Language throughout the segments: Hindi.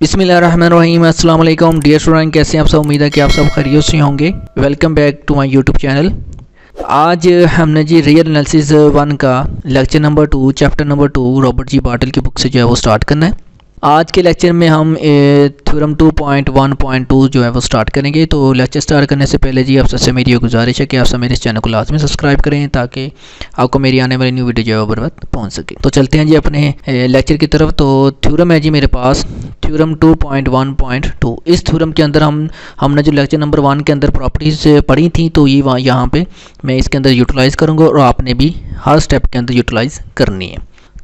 बिस्मिल्लाहिर्रहमानिर्रहीम। अस्सलाम वालेकुम डियर स्टूडेंट, कैसे हैं आप सब। उम्मीद है कि आप सब खैरियत से होंगे। Welcome back to my YouTube channel. आज हमने जी रियल एनालिसिस 1 का lecture number 2 chapter number 2 Robert G Bartle की बुक से जो है वो स्टार्ट करना है। आज के लेक्चर में हम थ्योरम 2.1.2 जो है वो स्टार्ट करेंगे। तो लेक्चर स्टार्ट करने से पहले जी आप सबसे मेरी गुजारिश है कि आप सब मेरे इस चैनल को लाजमी सब्सक्राइब करें ताकि आपको मेरी आने वाली न्यू वीडियो जो है वो बर वक्त पहुँच सके। तो चलते हैं जी अपने लेक्चर की तरफ। तो थ्योरम है जी मेरे पास थ्योरम 2.1.2। इस थ्योरम के अंदर हमने जो लेक्चर नंबर 1 के अंदर प्रॉपर्टीज़ पढ़ी थी तो ये यहाँ पे मैं इसके अंदर यूटिलाइज़ करूँगा और आपने भी हर स्टेप के अंदर यूटिलाइज़ करनी है।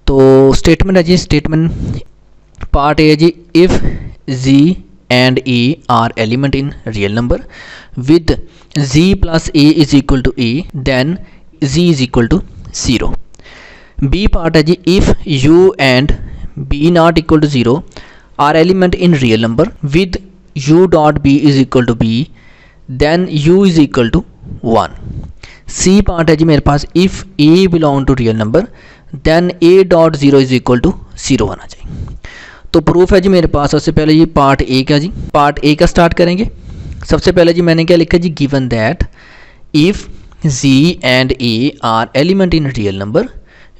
तो स्टेटमेंट है जी, स्टेटमेंट पार्ट ए जी, if z and a are element in real number with z plus a is equal to a then z is equal to 0। B part है जी, if u and b not equal to 0 are element in real number with u dot b is equal to b then u is equal to 1। C part है जी मेरे पास, if a belong to real number then a dot 0 is equal to 0 होना चाहिए। तो प्रूफ है जी मेरे पास। सबसे पहले जी पार्ट ए का जी, पार्ट ए का स्टार्ट करेंगे। सबसे पहले जी मैंने क्या लिखा जी, given that if z and a are element in real number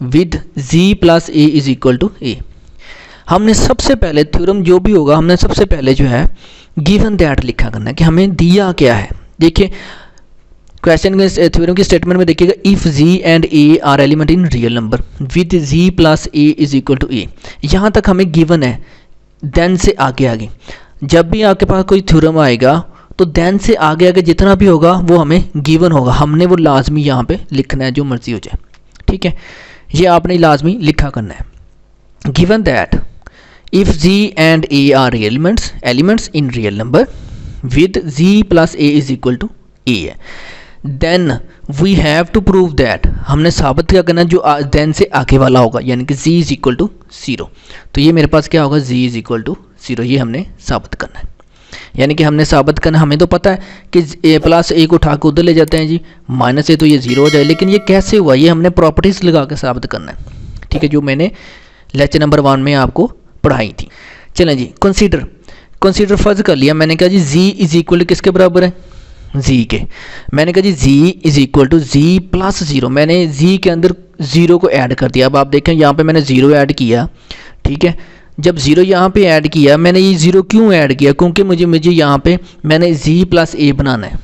with z plus a is equal to a। हमने सबसे पहले थ्योरम जो भी होगा हमने सबसे पहले जो है गिवन दैट लिखा करना है कि हमें दिया क्या है। देखिए क्वेश्चन के थ्योरम की स्टेटमेंट में देखिएगा, if z and a are element in real number with z plus a is equal to a. यहाँ तक हमें गिवन है। देन से आगे आगे जब भी आपके पास कोई थ्योरम आएगा तो देन से आगे आगे जितना भी होगा वो हमें गिवन होगा, हमने वो लाजमी यहाँ पे लिखना है, जो मर्जी हो जाए। ठीक है, ये आपने लाजमी लिखा करना है। Given that if z and a are elements in real number with z plus a is equal to a है, then we have to prove that हमने साबित क्या करना है, जो then से आगे वाला होगा यानी कि z is equal to 0। तो ये मेरे पास क्या होगा, z is equal to 0, ये हमने साबित करना है। यानी कि हमने साबित करना, हमें तो पता है कि a प्लस a को उठा के उधर ले जाते हैं जी, माइनस a तो ये 0 हो जाए, लेकिन ये कैसे हुआ ये हमने प्रॉपर्टीज़ लगा के साबित करना है। ठीक है, जो मैंने लेक्चर नंबर 1 में आपको पढ़ाई थी। चलें जी, कंसीडर फर्ज कर लिया मैंने कहा जी z इज इक्वल टू किसके बराबर है, z के। मैंने कहा जी z is equal to z plus 0। मैंने z के अंदर 0 को ऐड कर दिया। अब आप देखें यहाँ पे मैंने 0 ऐड किया। ठीक है, जब 0 यहाँ पे ऐड किया, मैंने ये 0 क्यों ऐड किया, क्योंकि मुझे यहाँ पे मैंने z प्लस a बनाना है।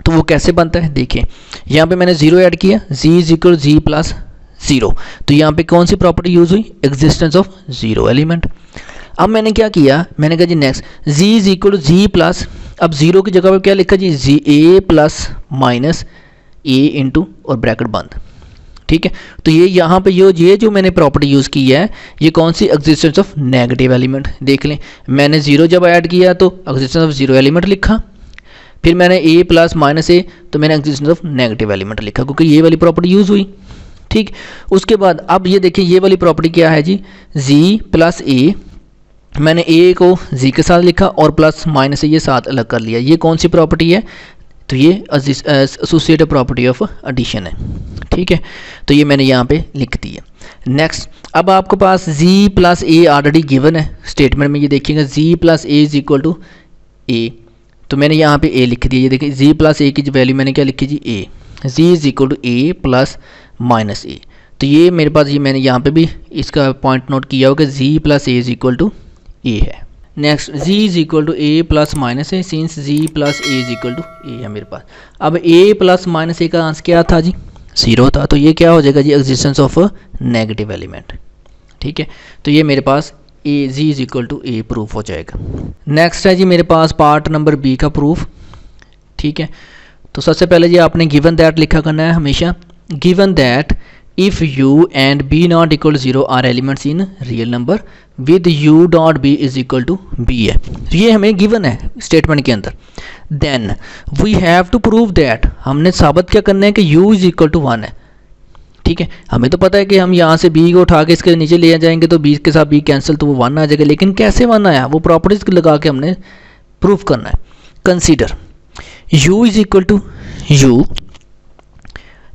तो वो कैसे बनता है, देखिए यहाँ पे मैंने 0 ऐड किया, z is equal z plus 0। तो यहाँ पे कौन सी प्रॉपर्टी यूज हुई, एग्जिस्टेंस ऑफ 0 एलिमेंट। अब मैंने क्या किया, मैंने कहा जी next z is equal to z plus, अब 0 की जगह पे क्या लिखा जी, जी a plus minus a into और ब्रैकेट बंद। ठीक है, तो ये यहाँ पे ये जो मैंने प्रॉपर्टी यूज़ की है ये कौन सी, एग्जिस्टेंस ऑफ नेगेटिव एलिमेंट। देख लें, मैंने 0 जब ऐड किया तो एग्जिस्टेंस ऑफ 0 एलिमेंट लिखा, फिर मैंने a प्लस माइनस a तो मैंने एग्जिस्टेंस ऑफ नेगेटिव एलिमेंट लिखा, क्योंकि ये वाली प्रॉपर्टी यूज़ हुई। ठीक, उसके बाद अब ये देखिए ये वाली प्रॉपर्टी क्या है जी, z प्लस a, मैंने a को z के साथ लिखा और प्लस माइनस ये साथ अलग कर लिया। ये कौन सी प्रॉपर्टी है, तो ये एसोसिएटिव प्रॉपर्टी ऑफ एडिशन है। ठीक है, तो ये मैंने यहाँ पे लिख दी है। नेक्स्ट, अब आपके पास z plus a already given है स्टेटमेंट में। ये देखिएगा z plus a is equal to a, तो मैंने यहाँ पे a लिख दिया। ये देखिए z प्लस a की वैल्यू मैंने क्या लिखी जी, a, z is equal to a plus minus a. तो ये मेरे पास ये मैंने यहाँ पे भी इसका पॉइंट नोट किया होगा, z plus a is equal to a है। Next, z is equal to a plus minus a, since z plus a is equal to a है मेरे पास। अब a प्लस माइनस ए का आंसर क्या था जी, 0 था। तो ये क्या हो जाएगा जी, एग्जिस्टेंस ऑफ नेगेटिव एलिमेंट। ठीक है, तो ये मेरे पास a z is equal to a proof हो जाएगा। नेक्स्ट है जी मेरे पास पार्ट नंबर बी का प्रूफ। ठीक है, तो सबसे पहले जी आपने गिवन दैट लिखा करना है हमेशा। Given that if u and b not equal 0 are elements in real number with u dot b is equal to b है, ये हमें गिवन है स्टेटमेंट के अंदर। Then we have to prove that, हमने साबित क्या करना है कि u इज इक्वल टू 1 है। ठीक है, हमें तो पता है कि हम यहाँ से b को उठा के इसके नीचे ले जाएंगे तो b के साथ b कैंसिल, तो वो 1 आ जाएगा। लेकिन कैसे 1 आया, वो प्रॉपर्टीज लगा के हमने प्रूफ करना है। Consider u is equal to u,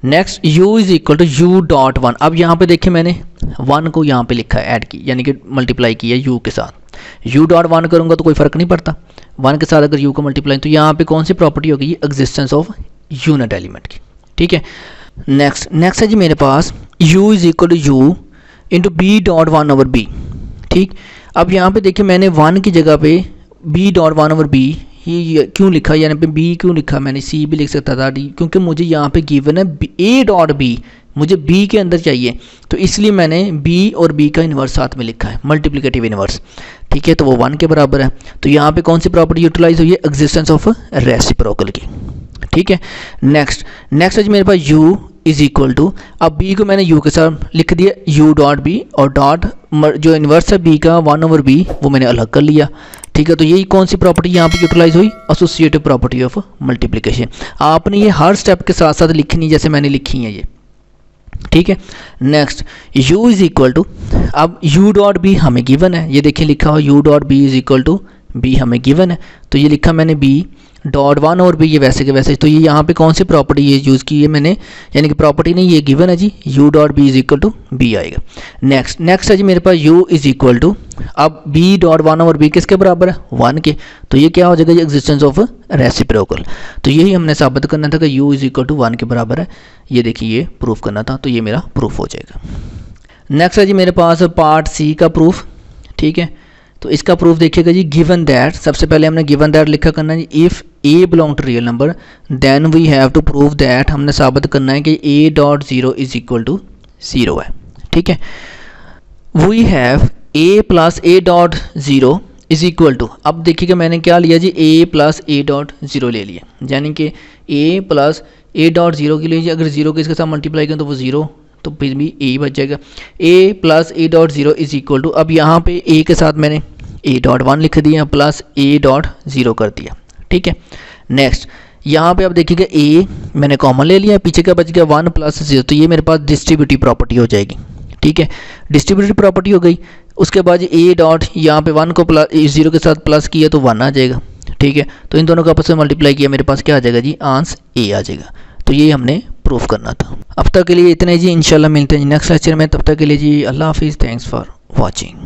next u is equal to u dot 1। अब यहाँ पे देखिए मैंने 1 को यहाँ पे लिखा है, ऐड की यानी कि मल्टीप्लाई किया u के साथ। u डॉट 1 करूँगा तो कोई फ़र्क नहीं पड़ता, 1 के साथ अगर u को मल्टीप्लाई, तो यहाँ पे कौन सी प्रॉपर्टी होगी, एग्जिस्टेंस ऑफ यूनिट एलिमेंट की। ठीक है, नेक्स्ट है जी मेरे पास u is equal to U into B dot 1 over B. ठीक, अब यहाँ पे देखिए मैंने 1 की जगह पे b डॉट 1 ओवर बी ये क्यों लिखा, यानी पे b क्यों लिखा, मैंने c भी लिख सकता था d, क्योंकि मुझे यहाँ पे गिवन है a डॉट b, मुझे b के अंदर चाहिए, तो इसलिए मैंने b और b का इन्वर्स साथ में लिखा है, मल्टीप्लिकेटिव इन्वर्स। ठीक है, तो वो 1 के बराबर है, तो यहाँ पे कौन सी प्रॉपर्टी यूटिलाइज हुई है, एग्जिस्टेंस ऑफ रेसिप्रोकल की। ठीक है, नेक्स्ट है मेरे पास u इज इक्वल टू, अब b को मैंने u के साथ लिख दिया u डॉट b, और डॉट जो इन्वर्स है b का 1 ओवर b वो मैंने अलग कर लिया। ठीक है, तो यही कौन सी प्रॉपर्टी यहाँ पे यूटिलाइज हुई, एसोसिएटिव प्रॉपर्टी ऑफ मल्टीप्लिकेशन। आपने ये हर स्टेप के साथ साथ लिखनी जैसे मैंने लिखी है ये। ठीक है, next u is equal to, अब u डॉट b हमें गिवन है, ये देखिए लिखा हो u dot b is equal to b हमें गिवन है, तो ये लिखा मैंने b डॉट 1 और b, ये वैसे के वैसे, तो ये यहाँ पे कौन सी प्रॉपर्टी ये यूज़ की है मैंने, यानी कि प्रॉपर्टी नहीं, ये गिवन है जी, u dot b is equal to b आएगा। नेक्स्ट है जी मेरे पास u इज इक्वल टू, अब b डॉट 1 और b किसके बराबर है, 1 के, तो ये क्या हो जाएगा, ये एग्जिस्टेंस ऑफ रेसिप्रोकल। तो यही हमने साबित करना था कि u इज इक्वल टू 1 के बराबर है, ये देखिए ये प्रूफ करना था, तो ये मेरा प्रूफ हो जाएगा। नेक्स्ट है जी मेरे पास पार्ट सी का प्रूफ। ठीक है, तो इसका प्रूफ देखिएगा जी, गिवन दैट, सबसे पहले हमने गिवन दैट लिखा करना है जी, if a belong to real number then we have to prove that, हमने साबित करना है कि a dot 0 is equal to 0 है। ठीक है, we have a plus a dot 0 is equal to, अब देखिएगा मैंने क्या लिया जी, a प्लस a डॉट 0 ले लिया, यानी कि a प्लस a डॉट 0 के लिए अगर 0 के इसके साथ मल्टीप्लाई करें तो वो 0, तो फिर भी a बच जाएगा, a plus a dot 0 is equal to, अब यहाँ पे a के साथ मैंने a डॉट 1 लिख दिया प्लस a डॉट 0 कर दिया। ठीक है, नेक्स्ट यहाँ पे आप देखिएगा a मैंने कॉमन ले लिया, पीछे का बच गया 1 प्लस 0, तो ये मेरे पास डिस्ट्रीब्यूटिव प्रॉपर्टी हो जाएगी। ठीक है, डिस्ट्रीब्यूटिव प्रॉपर्टी हो गई, उसके बाद a डॉट यहाँ पे 1 को प्लस 0 के साथ प्लस किया तो 1 आ जाएगा। ठीक है, तो इन दोनों का आपस में मल्टीप्लाई किया, मेरे पास क्या आ जाएगा जी, आंसर a आ जाएगा। तो ये हमने प्रूफ करना था। अब तक के लिए इतने जी, इंशाल्लाह मिलते हैं नेक्स्ट लेक्चर में, तब तक के लिए जी अल्लाह हाफिज़, थैंक्स फॉर वॉचिंग।